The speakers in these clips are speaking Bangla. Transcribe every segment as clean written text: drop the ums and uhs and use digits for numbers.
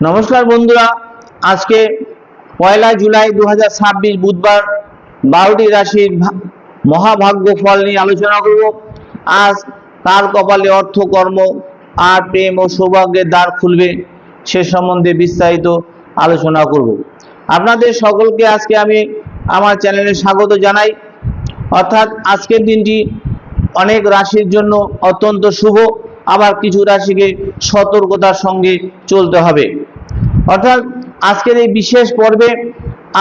নমস্কার বন্ধুরা, আজকে 1 জুলাই 2026 বুধবার 12টি রাশির মহাভাগ্য ফল নিয়ে আলোচনা করব। আজ কার কপালে অর্থ, কর্ম আর প্রেম ও সৌভাগ্যের দ্বার খুলবে সে সম্বন্ধে বিস্তারিত আলোচনা করব। আপনাদের সকলকে আজকে আমি আমার চ্যানেলে স্বাগত জানাই। অর্থাৎ আজকের দিনটি অনেক রাশির জন্য অত্যন্ত শুভ, আবার কিছু রাশিকে সতর্কতার সঙ্গে চলতে হবে। অর্থাৎ আজকের এই বিশেষ পর্বে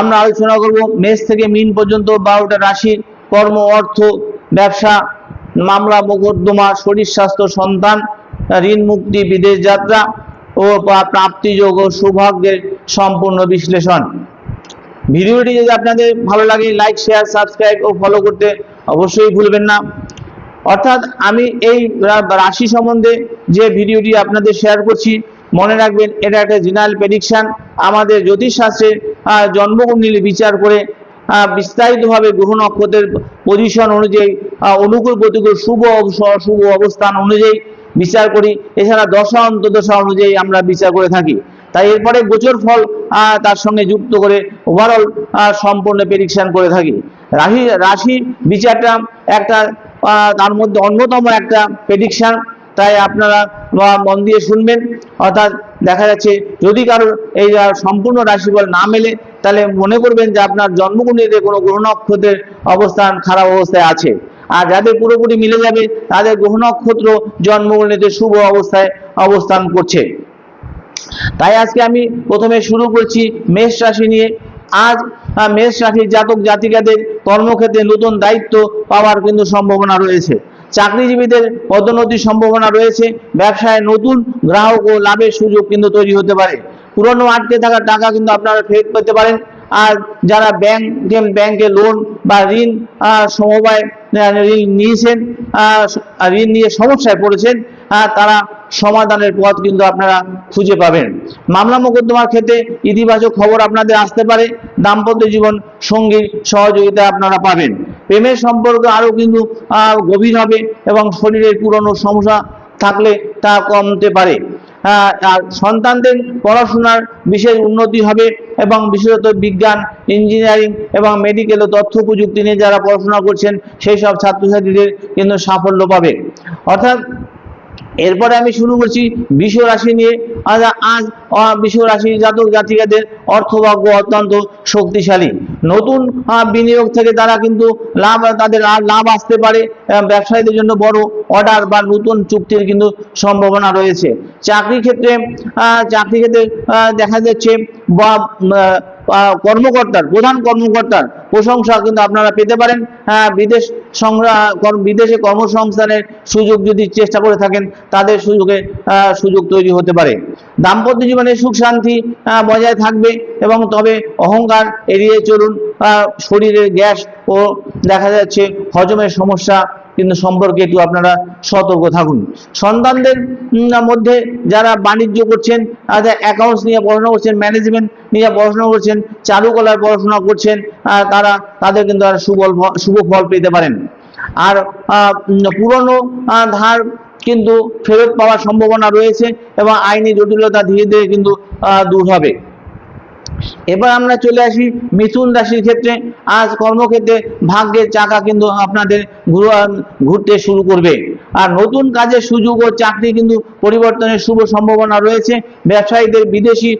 আমরা আলোচনা করব মেষ থেকে মীন পর্যন্ত 12টা রাশির কর্ম, অর্থ, ব্যবসা, মামলা মোকদ্দমা, শরীর স্বাস্থ্য, সন্তান, ঋণ মুক্তি, বিদেশ যাত্রা ও প্রাপ্তিযোগ ও সৌভাগ্যের সম্পূর্ণ বিশ্লেষণ। ভিডিওটি যদি আপনাদের ভালো লাগে লাইক, শেয়ার, সাবস্ক্রাইব ও ফলো করতে অবশ্যই ভুলবেন না। অর্থাৎ আমি এই রাশি সম্বন্ধে যে ভিডিওটি আপনাদের শেয়ার করছি, মনে রাখবেন এটা একটা জেনারেল প্রেডিকশন। আমাদের জ্যোতিষশাস্ত্রে জন্মকুণ্ডলী বিচার করে বিস্তারিতভাবে গ্রহ নক্ষত্রের পজিশন অনুযায়ী, অনুকূল প্রতিকূল, শুভ অশুভ অবস্থান অনুযায়ী বিচার করি। এছাড়া দশা অন্তর্দশা অনুযায়ী আমরা বিচার করে থাকি। তাই এরপরে গোচর ফল তার সঙ্গে যুক্ত করে ওভারঅল সম্পূর্ণ প্রেডিকশন করে থাকি। রাশি বিচারটা একটা তার মধ্যে অন্যতম একটা প্রেডিকশন, তাই আপনারা মন দিয়ে শুনবেন। অর্থাৎ দেখা যাচ্ছে যদি কারোর এই সম্পূর্ণ রাশিফল না মেলে, তাহলে মনে করবেন যে আপনার জন্মকুণ্ডলীতে কোনো গ্রহ নক্ষত্রের অবস্থান খারাপ অবস্থায় আছে। আর যাদের পুরোপুরি মিলে যাবে তাদের গ্রহ নক্ষত্র জন্মকুণ্ডলীতে শুভ অবস্থায় অবস্থান করছে। তাই আজকে আমি প্রথমে শুরু করছি মেষ রাশি নিয়ে। আজ মেষ রাশির জাতক জাতিকাদের কর্মক্ষেত্রে নতুন দায়িত্ব পাওয়ার কিন্তু সম্ভাবনা রয়েছে। চাকরিজীবীদের পদোন্নতির সম্ভাবনা রয়েছে। ব্যবসায় নতুন গ্রাহক ও লাভের সুযোগ কিন্তু তৈরি হতে পারে। পুরনো আটকে থাকা টাকা কিন্তু আপনারা ফেরত পেতে পারেন। আর যারা ব্যাংকে লোন বা ঋণ সমবায় ঋণ নিয়েছেন, ঋণ নিয়ে সমস্যায় পড়েছেন, তারা সমাধানের পথ কিন্তু আপনারা খুঁজে পাবেন। মামলা মোকদ্দমার ক্ষেত্রে ইতিবাচক খবর আপনাদের আসতে পারে। দাম্পত্য জীবন সঙ্গীর সহযোগিতা আপনারা পাবেন। প্রেমের সম্পর্ক আরো কিন্তু গভীর হবে এবং শরীরের পুরনো সমস্যা থাকলে তা কমতে পারে। আর সন্তানদের পড়াশোনার বিশেষ উন্নতি হবে এবং বিশেষত বিজ্ঞান, ইঞ্জিনিয়ারিং এবং মেডিকেল ও তথ্য প্রযুক্তি নিয়ে যারা পড়াশোনা করছেন সেই সব ছাত্রছাত্রীদের কিন্তু সাফল্য পাবে। অর্থাৎ এরপরে আমি শুরু করছি বৃষ রাশি নিয়ে। আজ বৃষ রাশি জাতক জাতিকাদের অর্থভাগ্য অত্যন্ত শক্তিশালী। নতুন বিনিয়োগ থেকে তারা কিন্তু তাদের লাভ আসতে পারে। ব্যবসায়ীদের জন্য বড় অর্ডার বা নতুন চুক্তির কিন্তু সম্ভাবনা রয়েছে। চাকরি ক্ষেত্রে দেখা যাচ্ছে বা প্রধান কর্মকর্তার প্রশংসা কিন্তু আপনারা পেতে পারেন। বিদেশে কর্মসংস্থানের সুযোগ যদি চেষ্টা করে থাকেন, তাদের সুযোগ তৈরি হতে পারে। দাম্পত্য জীবনে সুখ শান্তি বজায় থাকবে এবং তবে অহংকার এড়িয়ে চলুন। শরীরের গ্যাস ও দেখা যাচ্ছে হজমের সমস্যা কিন্তু সম্পর্কে একটু আপনারা সতর্ক থাকুন। সন্তানদের মধ্যে যারা বাণিজ্য করছেন, অ্যাকাউন্টস নিয়ে পড়াশোনা করছেন, ম্যানেজমেন্ট নিয়ে পড়াশোনা করছেন, চারুকলার পড়াশোনা করছেন, তাদের কিন্তু শুভ ফল পেতে পারেন। আর পুরনো ধার কিন্তু ফেরত পাওয়ার সম্ভাবনা রয়েছে এবং আইনি জটিলতা ধীরে ধীরে কিন্তু দূর হবে। এবার আমরা চলে আসি মিথুন রাশির ক্ষেত্রে। আজ কর্মক্ষেত্রে ভাগ্যের চাকা কিন্তু আপনাদের ঘুরতে শুরু করবে। আর নতুন কাজের সুযোগ ও চাকরি কিন্তু পরিবর্তনের শুভ সম্ভাবনা রয়েছে। ব্যবসায়ীদের বিদেশি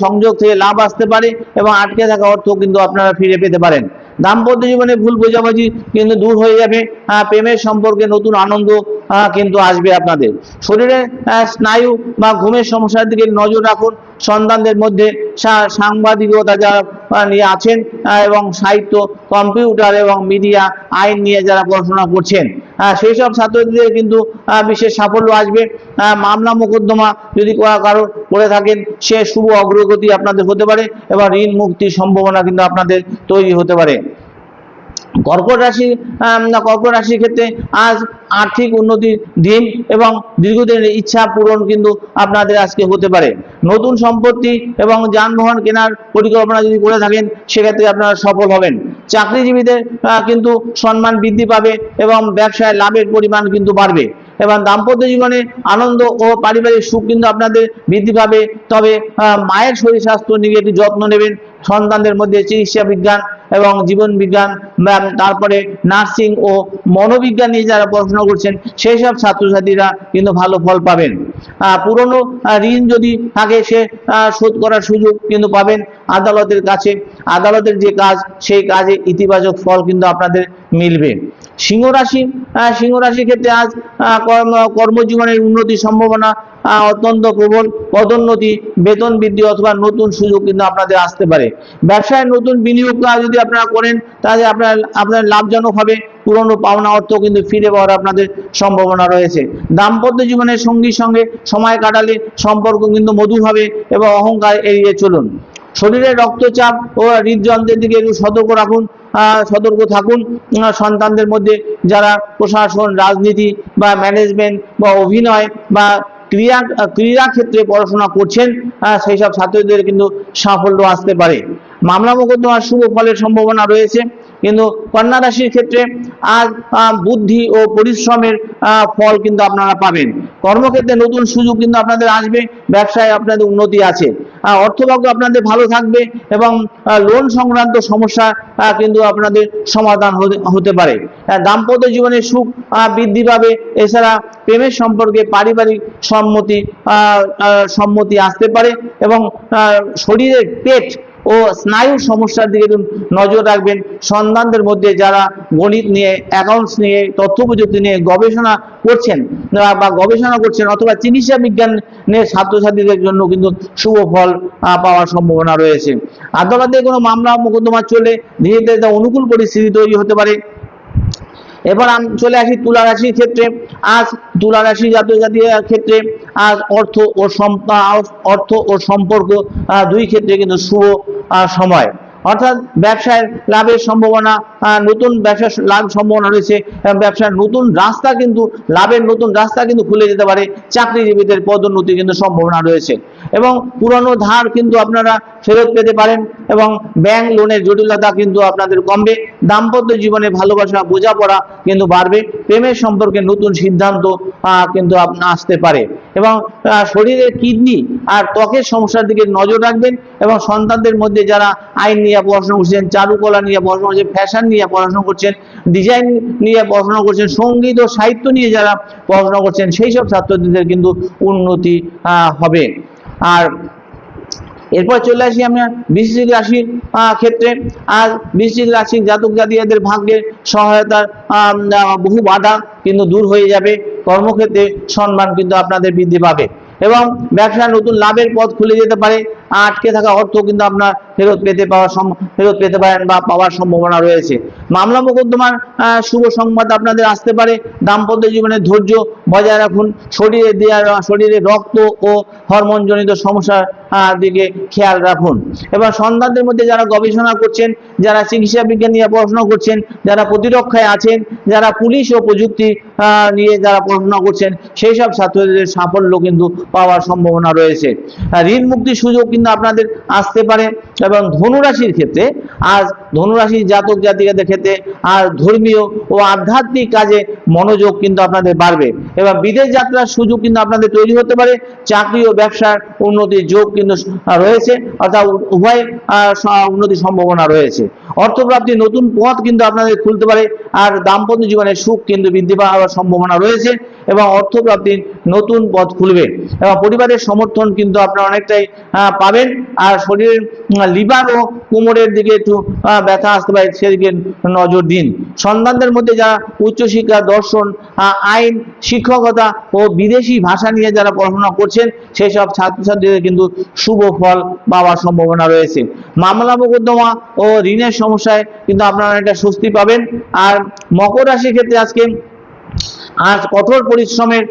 সংযোগ থেকে লাভ আসতে পারে এবং আটকে থাকা অর্থ কিন্তু আপনারা ফিরে পেতে পারেন। দাম্পত্য জীবনে ভুল বোঝাবুঝি কিন্তু দূর হয়ে যাবে। প্রেমের সম্পর্কে নতুন আনন্দ কিন্তু আসবে আপনাদের। শরীরে স্নায়ু বা ঘুমের সমস্যার দিকে নজর রাখুন। সন্তানদের মধ্যে সাংবাদিকতা যারা নিয়ে আছেন এবং সাহিত্য, কম্পিউটার এবং মিডিয়া, আইন নিয়ে যারা পড়াশোনা করছেন, সেই সব ছাত্রদের কিন্তু বিশেষ সাফল্য আসবে। মামলা মোকদ্দমা যদি কারো করে থাকেন, সে শুভ অগ্রগতি আপনাদের হতে পারে এবং ঋণ মুক্তির সম্ভাবনা কিন্তু আপনাদের তৈরি হতে পারে। কর্কট রাশির ক্ষেত্রে আজ আর্থিক উন্নতির দিন এবং দীর্ঘদিনের ইচ্ছা পূরণ কিন্তু আপনাদের আজকে হতে পারে। নতুন সম্পত্তি এবং যানবাহন কেনার পরিকল্পনা যদি করে থাকেন, সেক্ষেত্রে আপনারা সফল হবেন। চাকরিজীবীদের কিন্তু সম্মান বৃদ্ধি পাবে এবং ব্যবসায় লাভের পরিমাণ কিন্তু বাড়বে। এবং দাম্পত্য জীবনে আনন্দ ও পারিবারিক সুখ কিন্তু আপনাদের বৃদ্ধি পাবে। তবে মায়ের শরীর স্বাস্থ্য নিয়ে একটু যত্ন নেবেন। সন্তানদের মধ্যে চিকিৎসা বিজ্ঞান এবং জীবন বিজ্ঞান, তারপরে নার্সিং ও মনোবিজ্ঞান নিয়ে যারা পড়াশোনা করছেন সেই সব ছাত্রছাত্রীরা কিন্তু ভালো ফল পাবেন। পুরনো ঋণ যদি থাকে সে শোধ করার সুযোগ কিন্তু পাবেন আদালতের কাছে। আদালতের যে কাজ সেই কাজে ইতিবাচক ফল কিন্তু আপনাদের মিলবে। সিংহ রাশির ক্ষেত্রে আজ কর্মজীবনের উন্নতির সম্ভাবনা অত্যন্ত প্রবল। পদোন্নতি, বেতন বৃদ্ধি অথবা নতুন সুযোগ কিন্তু আপনাদের আসতে পারে। ব্যবসায় নতুন বিনিয়োগ যদি আপনারা করেন তাহলে আপনার লাভজনক হবে। পুরনো পাওনা অর্থ কিন্তু ফিরে পাওয়ার আপনাদের সম্ভাবনা রয়েছে। দাম্পত্য জীবনের সঙ্গীর সঙ্গে সময় কাটালে সম্পর্ক কিন্তু মধুর হবে এবং অহংকার এড়িয়ে চলুন। শরীরে রক্তচাপ ও হৃদযন্ত্রের দিকে একটু সতর্ক থাকুন। সন্তানদের মধ্যে যারা প্রশাসন, রাজনীতি বা ম্যানেজমেন্ট বা অভিনয় বা ক্রীড়া ক্ষেত্রে পড়াশোনা করছেন সেই সব ছাত্রদের কিন্তু সাফল্য আসতে পারে। মামলা মোকদ্দমার শুভ ফলের সম্ভাবনা রয়েছে। কিন্তু কন্যা রাশির ক্ষেত্রে আজ বুদ্ধি ও পরিশ্রমের ফল কিন্তু আপনারা পাবেন। কর্মক্ষেত্রে নতুন সুযোগ কিন্তু আপনাদের আসবে। ব্যবসায় আপনাদের উন্নতি আছে। অর্থভাগ্য আপনাদের ভালো থাকবে এবং লোন সংক্রান্ত সমস্যা কিন্তু আপনাদের সমাধান হতে পারে। দাম্পত্য জীবনের সুখ বৃদ্ধি পাবে। এছাড়া প্রেমের সম্পর্কে পারিবারিক সম্মতি আসতে পারে এবং শরীরের পেট ও স্নায়ুর সমস্যার দিকে নজর রাখবেন। সন্তানদের মধ্যে যারা গণিত নিয়ে, অ্যাকাউন্টস নিয়ে, তথ্য প্রযুক্তি নিয়ে গবেষণা করছেন অথবা চিকিৎসা বিজ্ঞানের ছাত্রছাত্রীদের জন্য কিন্তু শুভ ফল পাওয়ার সম্ভাবনা রয়েছে। আদালতে কোনো মামলা মোকদ্দমা চলে ধীরে ধীরে অনুকূল পরিস্থিতি তৈরি হতে পারে। এবার আমি চলে আসি তুলা রাশির ক্ষেত্রে। আজ তুলা রাশি জাতক জাতিকার ক্ষেত্রে আজ অর্থ ও সম্পর্ক দুই ক্ষেত্রে কিন্তু শুভ সময়। অর্থাৎ ব্যবসায় লাভের সম্ভাবনা, নতুন ব্যবসার লাভ সম্ভাবনা রয়েছে। ব্যবসার নতুন রাস্তা কিন্তু লাভের নতুন রাস্তা কিন্তু খুলে যেতে পারে। চাকরিজীবীদের পদোন্নতি কিন্তু সম্ভাবনা রয়েছে এবং পুরনো ধার কিন্তু আপনারা ফেরত পেতে পারেন এবং ব্যাংক লোনের জটিলতা কিন্তু আপনাদের কমবে। দাম্পত্য জীবনে ভালোবাসা, বোঝাপড়া কিন্তু বাড়বে। প্রেমের সম্পর্কে নতুন সিদ্ধান্ত কিন্তু আপনার আসতে পারে এবং শরীরের কিডনি আর ত্বকের সমস্যার দিকে নজর রাখবেন এবং সন্তানদের মধ্যে যারা আইন নিয়ে পড়াশোনা করছেন, চারুকলা নিয়ে পড়াশোনা করছেন, ফ্যাশন নিয়ে পড়াশোনা করছেন, ডিজাইন নিয়ে পড়াশোনা করছেন, সঙ্গীত ও সাহিত্য নিয়ে যারা পড়াশোনা করছেন সেই সব ছাত্রছাত্রীদের কিন্তু উন্নতি হবে। আর এরপর চলে আসি আমরা বৃশ্চিক রাশির ক্ষেত্রে। আজ বৃশ্চিক রাশির জাতক জাতিকাদের ভাগ্যের সহায়তার বহু বাধা কিন্তু দূর হয়ে যাবে। কর্মক্ষেত্রে সম্মান কিন্তু আপনাদের বৃদ্ধি পাবে এবং ব্যবসায় নতুন লাভের পথ খুলে যেতে পারে। আটকে থাকা অর্থ কিন্তু আপনার ফেরত পেতে পারেন বা পাওয়ার সম্ভাবনা রয়েছে। মামলা মোকদ্দমার শুভ সংবাদ আপনাদের আসতে পারে। দাম্পত্য জীবনে ধৈর্য বজায় রাখুন। শরীরে রক্ত ও হরমোনজনিত সমস্যার দিকে খেয়াল রাখুন এবং সন্তানদের মধ্যে যারা গবেষণা করছেন, যারা চিকিৎসা বিজ্ঞান নিয়ে পড়াশোনা করছেন, যারা প্রতিরক্ষায় আছেন, যারা পুলিশ ও প্রযুক্তি নিয়ে যারা পড়াশোনা করছেন সেই সব ছাত্রদের সাফল্য কিন্তু পাওয়ার সম্ভাবনা রয়েছে। ঋণ মুক্তির সুযোগ কিন্তু আপনাদের আসতে পারে এবং ধনুরাশির ক্ষেত্রে আজ ধনুরাশির জাতক জাতিকাদের ক্ষেত্রে আর ধর্মীয় ও আধ্যাত্মিক কাজে মনোযোগ কিন্তু আপনাদের বাড়বে এবং বিদেশ যাত্রার সুযোগ কিন্তু আপনাদের তৈরি হতে পারে। চাকরি ও ব্যবসার উন্নতির যোগ কিন্তু রয়েছে, অর্থাৎ উভয় উন্নতির সম্ভাবনা রয়েছে। অর্থপ্রাপ্তির নতুন পথ কিন্তু আপনাদের খুলতে পারে আর দাম্পত্য জীবনের সুখ কিন্তু বৃদ্ধি পাওয়ার সম্ভাবনা রয়েছে এবং অর্থপ্রাপ্তির নতুন পথ খুলবে এবং পরিবারের সমর্থন কিন্তু আপনারা অনেকটাই পাবেন। আর শরীরের লিভার ও কোমরের দিকে একটু ব্যথা আসতে পারে, সেদিকে নজর দিন। সন্তানদের মধ্যে যারা উচ্চশিক্ষা, দর্শন, আইন, শিক্ষকতা ও বিদেশি ভাষা নিয়ে যারা পড়াশোনা করছেন সেই সব ছাত্রছাত্রীদের কিন্তু শুভ ফল পাওয়ার সম্ভাবনা রয়েছে। মামলা মোকদ্দমা ও ঋণের সমস্যায় কিন্তু আপনারা একটা স্বস্তি পাবেন। আর মকর রাশির ক্ষেত্রে আজ কঠোর পরিশ্রমের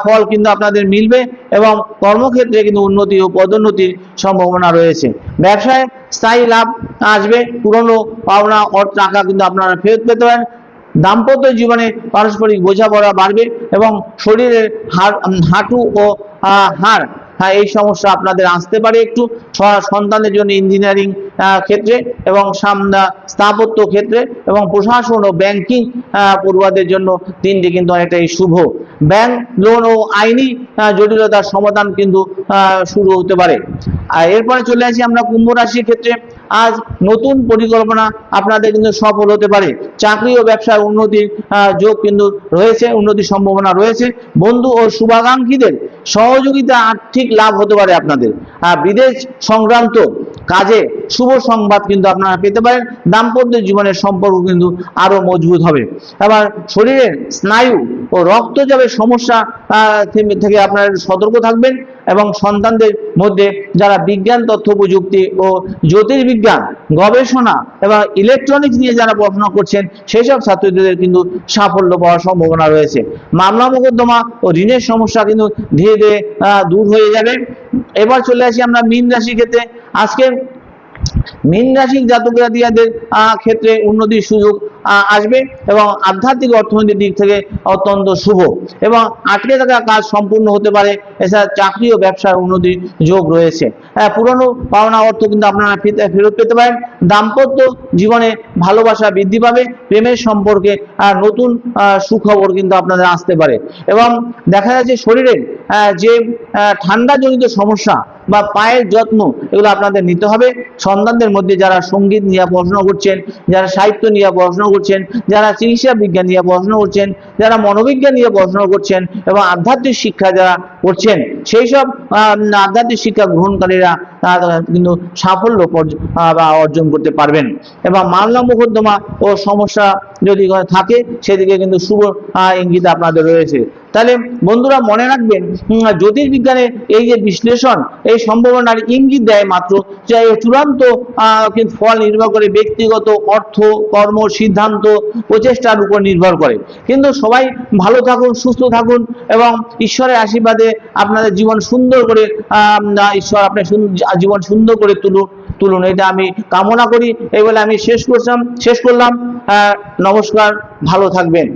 ফল কিন্তু আপনাদের মিলবে এবং কর্মক্ষেত্রে কিন্তু উন্নতি ও পদোন্নতির সম্ভাবনা রয়েছে। ব্যবসায় স্থায়ী লাভ আসবে। পুরনো পাওনা টাকা কিন্তু আপনারা ফেরত পেতে পারেন। দাম্পত্য জীবনে পারস্পরিক বোঝাপড়া বাড়বে এবং শরীরের হাঁটু ও হাড় এই সমস্যা আপনাদের আসতে পারে একটু সন্তানের জন্য ইঞ্জিনিয়ারিং ক্ষেত্রে এবং স্থাপত্য ক্ষেত্রে এবং প্রশাসন ও ব্যাংকিং পড়ুয়াদের জন্য দিনটি কিন্তু অনেকটাই শুভ। ব্যাংক লোন ও আইনি জটিলতার সমাধান কিন্তু শুরু হতে পারে। আর এরপরে চলে আসি আমরা কুম্ভ রাশির ক্ষেত্রে। আজ নতুন পরিকল্পনা আপনাদের কিন্তু সফল হতে পারে। চাকরি ও ব্যবসার উন্নতির যোগ কিন্তু রয়েছে, উন্নতির সম্ভাবনা রয়েছে। বন্ধু ও শুভাকাঙ্ক্ষীদের সহযোগিতা আর্থিক লাভ হতে পারে আপনাদের। বিদেশ সংক্রান্ত কাজে শুভ সংবাদ কিন্তু আপনারা পেতে পারেন। দাম্পত্য জীবনের সম্পর্ক কিন্তু আরো মজবুত হবে। আবার শরীরের স্নায়ু ও রক্তচাপের সমস্যা থেকে আপনারা সতর্ক থাকবেন এবং সন্তানদের মধ্যে যারা বিজ্ঞান, তথ্য প্রযুক্তি ও জ্যোতির্বিজ্ঞান গবেষণা এবং ইলেকট্রনিক্স নিয়ে যারা পড়াশোনা করছেন সেই সব ছাত্রছাত্রীদের কিন্তু সাফল্য পাওয়ার সম্ভাবনা রয়েছে। মামলা মোকদ্দমা ও ঋণের সমস্যা কিন্তু ধীরে ধীরে দূর হয়ে যাবে। এবার চলে আসি আমরা মীন রাশির ক্ষেত্রে। আজকে মীন রাশির জাতক জাতিকাদের ক্ষেত্রে উন্নতির সুযোগ আসবে এবং আধ্যাত্মিক অর্থনৈতিক দিক থেকে অত্যন্ত শুভ এবং আটকে থাকা কাজ সম্পূর্ণ হতে পারে। এছাড়া চাকরি ও ব্যবসার উন্নতির যোগ রয়েছে। পুরনো পাওনা অর্থ কিন্তু আপনারা ফেরত পেতে পারেন। দাম্পত্য জীবনে ভালোবাসা বৃদ্ধি পাবে। প্রেমের সম্পর্কে নতুন সুখবর কিন্তু আপনাদের আসতে পারে এবং দেখা যাচ্ছে শরীরের যে ঠান্ডাজনিত সমস্যা বা পায়ের যত্ন এগুলো আপনাদের নিতে হবে। সন্তানদের মধ্যে যারা সঙ্গীত নিয়ে পড়াশোনা করছেন, যারা সাহিত্য নিয়ে পড়াশোনা করছেন, যারা চিকিৎসা বিজ্ঞান নিয়ে পড়াশোনা করছেন, যারা মনোবিজ্ঞান নিয়ে পড়াশোনা করছেন এবং আধ্যাত্মিক শিক্ষা যারা করছেন সেই সব আধ্যাত্মিক শিক্ষা গ্রহণকারীরা কিন্তু সাফল্য অর্জন করতে পারবেন এবং মামলা মোকদ্দমা ও সমস্যা যদি থাকে সেদিকে কিন্তু শুভ ইঙ্গিত আপনাদের রয়েছে। তাহলে বন্ধুরা মনে রাখবেন, জ্যোতির্বিজ্ঞানের এই যে বিশ্লেষণ এই সম্ভাবনার ইঙ্গিত দেয় মাত্র, যে চূড়ান্ত কিন্তু ফল নির্ভর করে ব্যক্তিগত অর্থ, কর্ম, সিদ্ধান্ত, প্রচেষ্টার উপর নির্ভর করে। কিন্তু সবাই ভালো থাকুন, সুস্থ থাকুন এবং ঈশ্বরের আশীর্বাদে আপনাদের জীবন সুন্দর করে ঈশ্বর আপনার জীবন সুন্দর করে তুলুন, এটা আমি কামনা করি। এই বলে আমি শেষ করলাম। নমস্কার, ভালো থাকবেন।